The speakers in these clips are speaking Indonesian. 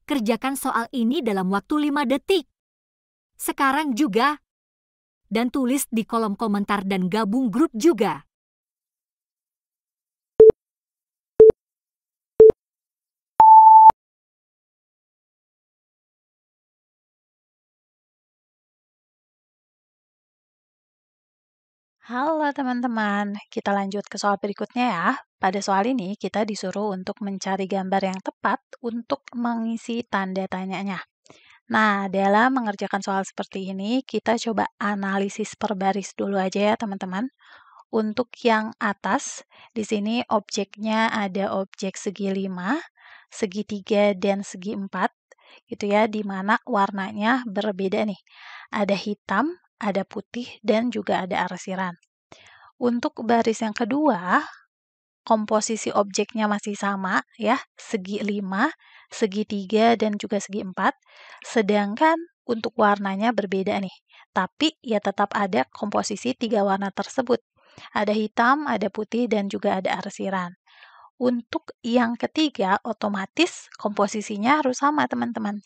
Kerjakan soal ini dalam waktu 5 detik. Sekarang juga. Dan tulis di kolom komentar dan gabung grup juga. Halo teman-teman, kita lanjut ke soal berikutnya ya. Pada soal ini kita disuruh untuk mencari gambar yang tepat untuk mengisi tanda tanyanya. Nah, dalam mengerjakan soal seperti ini, kita coba analisis per baris dulu aja ya teman-teman. Untuk yang atas, di sini objeknya ada objek segi 5, segi 3, dan segi 4, gitu ya, di mana warnanya berbeda nih. Ada hitam, ada putih, dan juga ada arsiran. Untuk baris yang kedua, komposisi objeknya masih sama ya, segi 5, segi 3, dan juga segi 4. Sedangkan untuk warnanya berbeda nih. Tapi ya tetap ada komposisi 3 warna tersebut. Ada hitam, ada putih, dan juga ada arsiran. Untuk yang ketiga, otomatis komposisinya harus sama teman-teman.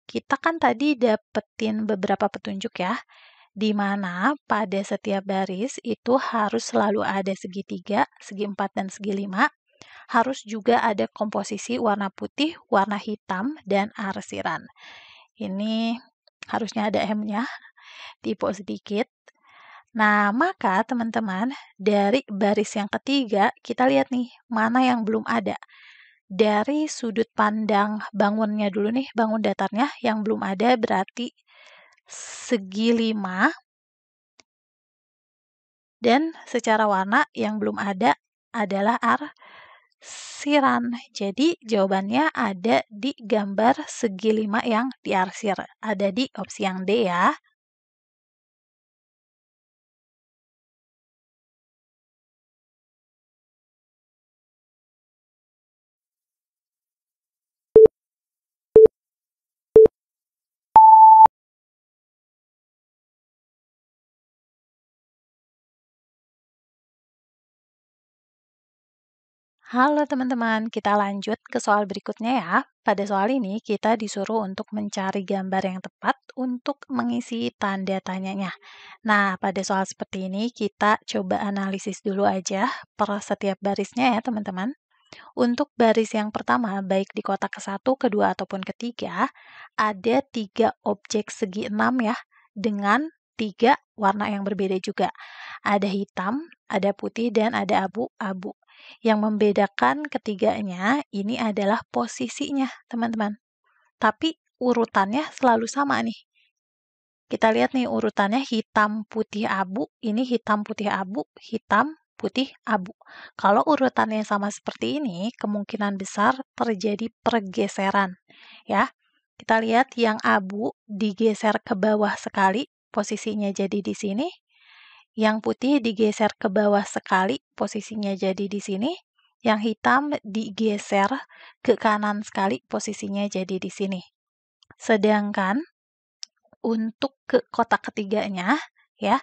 Kita kan tadi dapetin beberapa petunjuk ya, di mana pada setiap baris itu harus selalu ada segi 3, segi 4, dan segi 5. Harus juga ada komposisi warna putih, warna hitam, dan arsiran. Ini harusnya ada M-nya, typo sedikit. Nah, maka teman-teman, dari baris yang ketiga, kita lihat nih, mana yang belum ada. Dari sudut pandang bangunnya dulu nih, bangun datarnya yang belum ada berarti segi 5, dan secara warna yang belum ada adalah arsiran. Jadi jawabannya ada di gambar segi 5 yang diarsir. Ada di opsi yang D ya. Halo teman-teman, kita lanjut ke soal berikutnya ya. Pada soal ini kita disuruh untuk mencari gambar yang tepat untuk mengisi tanda tanyanya. Nah, pada soal seperti ini kita coba analisis dulu aja per setiap barisnya ya teman-teman. Untuk baris yang pertama, baik di kotak ke-1, kedua, ataupun ketiga, ada 3 objek segi 6 ya, dengan 3 warna yang berbeda juga. Ada hitam, ada putih, dan ada abu-abu. Yang membedakan ketiganya ini adalah posisinya, teman-teman. Tapi urutannya selalu sama nih. Kita lihat nih urutannya hitam, putih, abu. Ini hitam, putih, abu, hitam, putih, abu. Kalau urutannya sama seperti ini, kemungkinan besar terjadi pergeseran. Ya, kita lihat yang abu digeser ke bawah sekali, posisinya jadi di sini. Yang putih digeser ke bawah sekali, posisinya jadi di sini. Yang hitam digeser ke kanan sekali, posisinya jadi di sini. Sedangkan untuk ke kotak ketiganya, ya,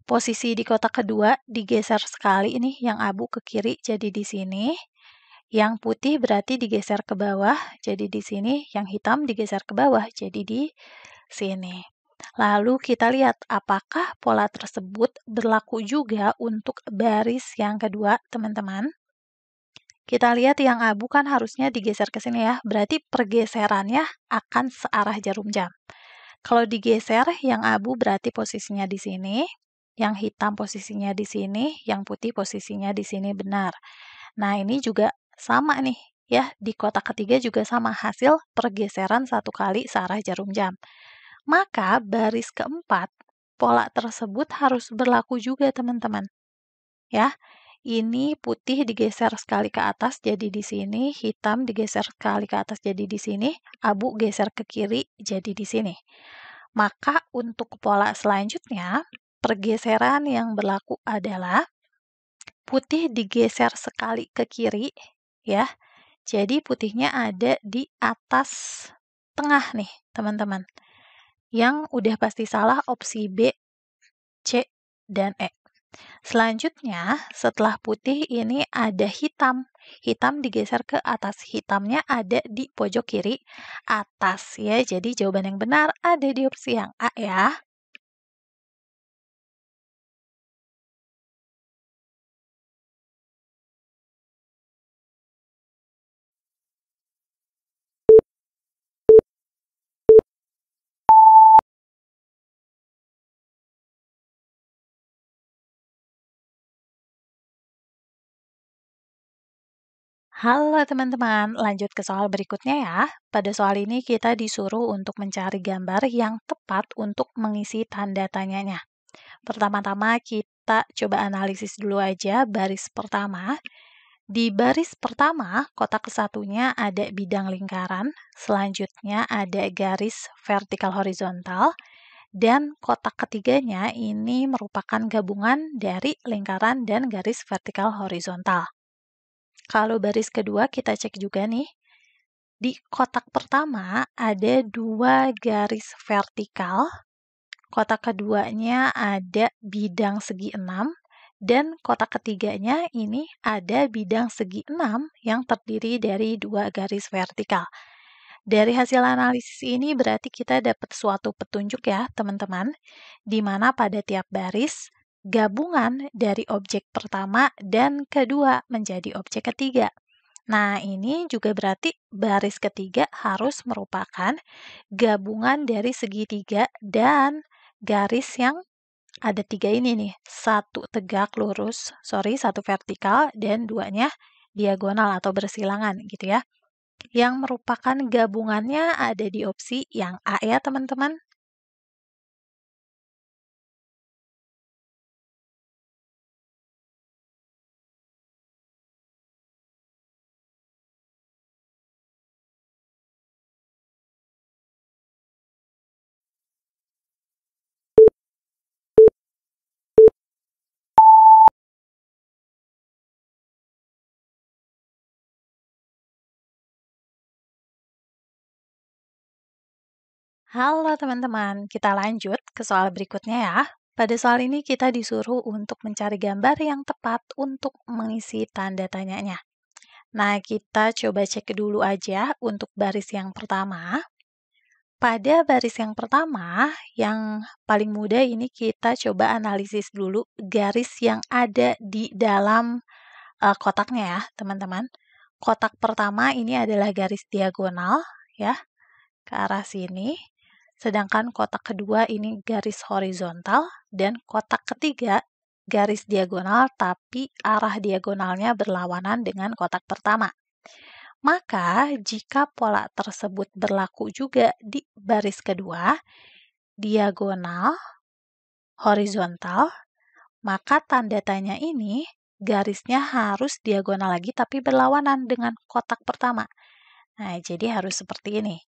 posisi di kotak kedua digeser sekali ini, yang abu ke kiri jadi di sini. Yang putih berarti digeser ke bawah jadi di sini, yang hitam digeser ke bawah jadi di sini. Lalu kita lihat apakah pola tersebut berlaku juga untuk baris yang kedua, teman-teman. Kita lihat yang abu kan harusnya digeser ke sini ya, berarti pergeserannya akan searah jarum jam. Kalau digeser, yang abu berarti posisinya di sini, yang hitam posisinya di sini, yang putih posisinya di sini, benar. Nah, ini juga sama nih, ya, di kotak ketiga juga sama, hasil pergeseran 1 kali searah jarum jam. Maka baris keempat, pola tersebut harus berlaku juga teman-teman. Ya, ini putih digeser sekali ke atas jadi di sini, hitam digeser sekali ke atas jadi di sini, abu geser ke kiri jadi di sini. Maka untuk pola selanjutnya, pergeseran yang berlaku adalah putih digeser sekali ke kiri, ya. Jadi putihnya ada di atas tengah nih, teman-teman. Yang udah pasti salah opsi B, C, dan E. Selanjutnya, setelah putih ini ada hitam. hitam digeser ke atas. Hitamnya ada di pojok kiri atas ya. Jadi jawaban yang benar ada di opsi yang A ya. Halo teman-teman, lanjut ke soal berikutnya ya. Pada soal ini kita disuruh untuk mencari gambar yang tepat untuk mengisi tanda tanyanya. Pertama-tama kita coba analisis dulu aja baris pertama. Di baris pertama, kotak kesatunya ada bidang lingkaran, selanjutnya ada garis vertikal horizontal, dan kotak ketiganya ini merupakan gabungan dari lingkaran dan garis vertikal horizontal. Kalau baris kedua kita cek juga nih, di kotak pertama ada 2 garis vertikal, kotak keduanya ada bidang segi 6, dan kotak ketiganya ini ada bidang segi 6 yang terdiri dari 2 garis vertikal. Dari hasil analisis ini berarti kita dapat suatu petunjuk ya teman-teman, di mana pada tiap baris, gabungan dari objek pertama dan kedua menjadi objek ketiga. Nah, ini juga berarti baris ketiga harus merupakan gabungan dari segitiga dan garis yang ada 3 ini nih. Satu tegak lurus, satu vertikal, dan duanya diagonal atau bersilangan gitu ya. Yang merupakan gabungannya ada di opsi yang A ya teman-teman. Halo teman-teman, kita lanjut ke soal berikutnya ya. Pada soal ini kita disuruh untuk mencari gambar yang tepat untuk mengisi tanda tanyanya. Nah, kita coba cek dulu aja untuk baris yang pertama. Pada baris yang pertama, yang paling mudah ini kita coba analisis dulu garis yang ada di dalam kotaknya ya, teman-teman. Kotak pertama ini adalah garis diagonal ya, ke arah sini. Sedangkan kotak kedua ini garis horizontal dan kotak ketiga garis diagonal tapi arah diagonalnya berlawanan dengan kotak pertama. Maka jika pola tersebut berlaku juga di baris kedua, diagonal, horizontal, maka tanda tanya ini garisnya harus diagonal lagi tapi berlawanan dengan kotak pertama. Nah, jadi harus seperti ini.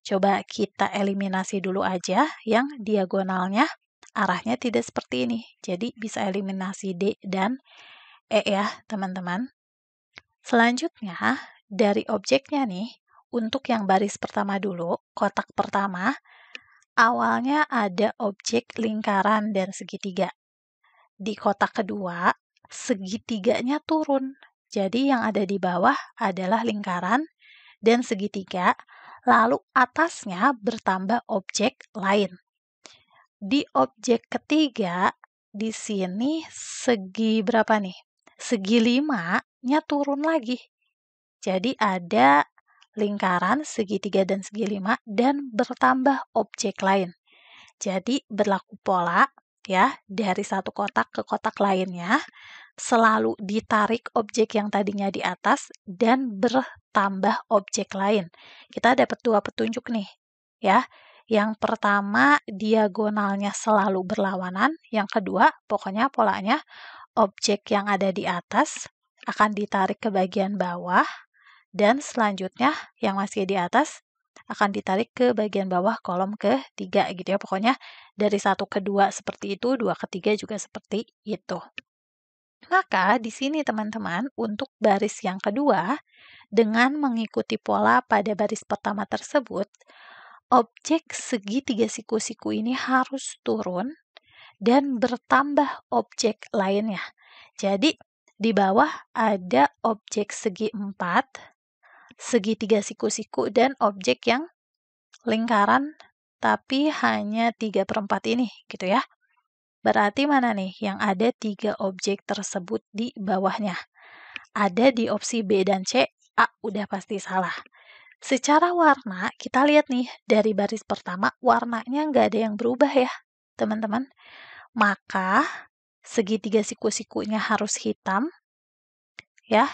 Coba kita eliminasi dulu aja yang diagonalnya arahnya tidak seperti ini. Jadi bisa eliminasi D dan E ya teman-teman. Selanjutnya dari objeknya nih, untuk yang baris pertama dulu, kotak pertama, awalnya ada objek lingkaran dan segitiga. Di kotak kedua, segitiganya turun. Jadi yang ada di bawah adalah lingkaran dan segitiga, lalu atasnya bertambah objek lain. Di objek ketiga, di sini segi berapa nih? Segi 5-nya turun lagi. Jadi ada lingkaran, segitiga, dan segi 5, dan bertambah objek lain. Jadi berlaku pola ya, dari satu kotak ke kotak lainnya, selalu ditarik objek yang tadinya di atas dan bertambah objek lain. Kita dapat 2 petunjuk nih ya. Yang pertama diagonalnya selalu berlawanan, yang kedua pokoknya polanya objek yang ada di atas akan ditarik ke bagian bawah dan selanjutnya yang masih di atas akan ditarik ke bagian bawah kolom ketiga gitu ya. Pokoknya dari 1 ke 2 seperti itu, 2 ke 3 juga seperti itu. Maka di sini teman-teman, untuk baris yang kedua, dengan mengikuti pola pada baris pertama tersebut, objek segitiga siku-siku ini harus turun dan bertambah objek lainnya. Jadi Di bawah ada objek segi 4, segitiga siku-siku, dan objek yang lingkaran tapi hanya 3/4 ini, gitu ya. Berarti mana nih yang ada 3 objek tersebut di bawahnya? Ada di opsi B dan C. A udah pasti salah. Secara warna, kita lihat nih, dari baris pertama, warnanya nggak ada yang berubah ya, teman-teman. Maka, segitiga siku-sikunya harus hitam, ya.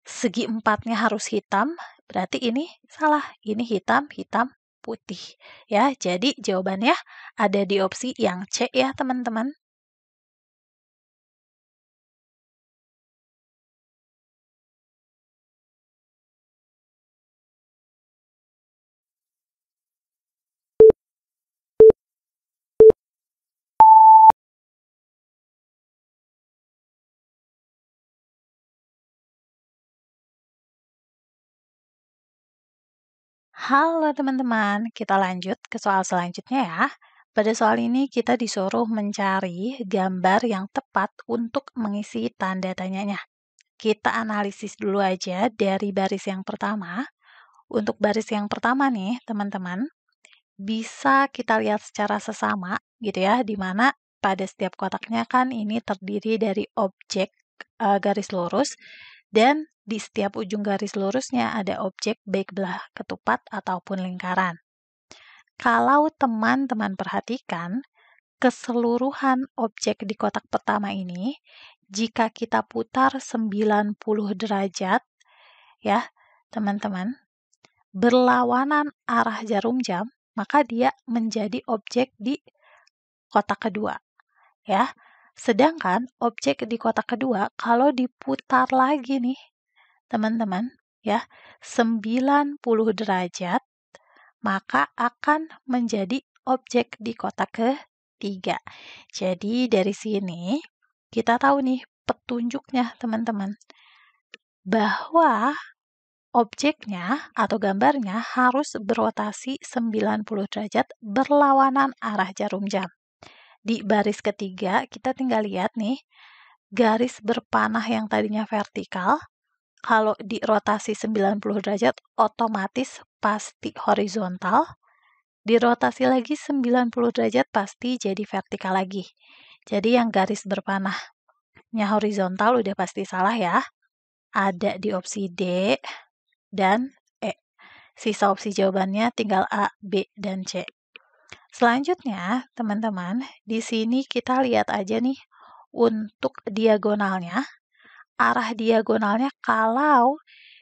Segi empatnya harus hitam, berarti ini salah. Ini hitam, hitam, putih. Ya, jadi jawabannya ada di opsi yang C ya, teman-teman. Halo teman-teman, kita lanjut ke soal selanjutnya ya. Pada soal ini kita disuruh mencari gambar yang tepat untuk mengisi tanda tanyanya. Kita analisis dulu aja dari baris yang pertama. Untuk baris yang pertama nih, teman-teman, bisa kita lihat secara sesama gitu ya, di mana pada setiap kotaknya kan ini terdiri dari objek garis lurus, dan di setiap ujung garis lurusnya ada objek baik belah ketupat ataupun lingkaran. Kalau teman-teman perhatikan, keseluruhan objek di kotak pertama ini, jika kita putar 90 derajat, ya teman-teman, berlawanan arah jarum jam, maka dia menjadi objek di kotak kedua. Ya, sedangkan objek di kotak kedua, kalau diputar lagi nih, teman-teman, ya, 90 derajat, maka akan menjadi objek di kotak ketiga. Jadi dari sini kita tahu nih petunjuknya, teman-teman, bahwa objeknya atau gambarnya harus berotasi 90 derajat berlawanan arah jarum jam. Di baris ketiga, kita tinggal lihat nih, garis berpanah yang tadinya vertikal, kalau dirotasi 90 derajat, otomatis pasti horizontal. Dirotasi lagi 90 derajat, pasti jadi vertikal lagi. Jadi yang garis berpanahnya horizontal udah pasti salah ya. Ada di opsi D dan E. Sisa opsi jawabannya tinggal A, B, dan C. Selanjutnya, teman-teman, di sini kita lihat aja nih, untuk diagonalnya, arah diagonalnya kalau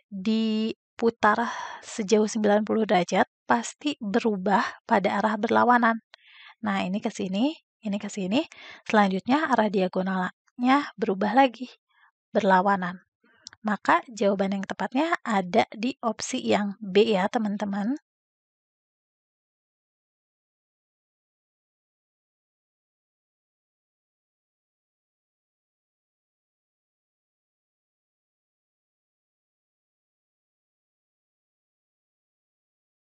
diputar sejauh 90 derajat, pasti berubah pada arah berlawanan. Nah, ini ke sini, ini ke sini. Selanjutnya, arah diagonalnya berubah lagi, berlawanan. Maka jawaban yang tepatnya ada di opsi yang B ya, teman-teman.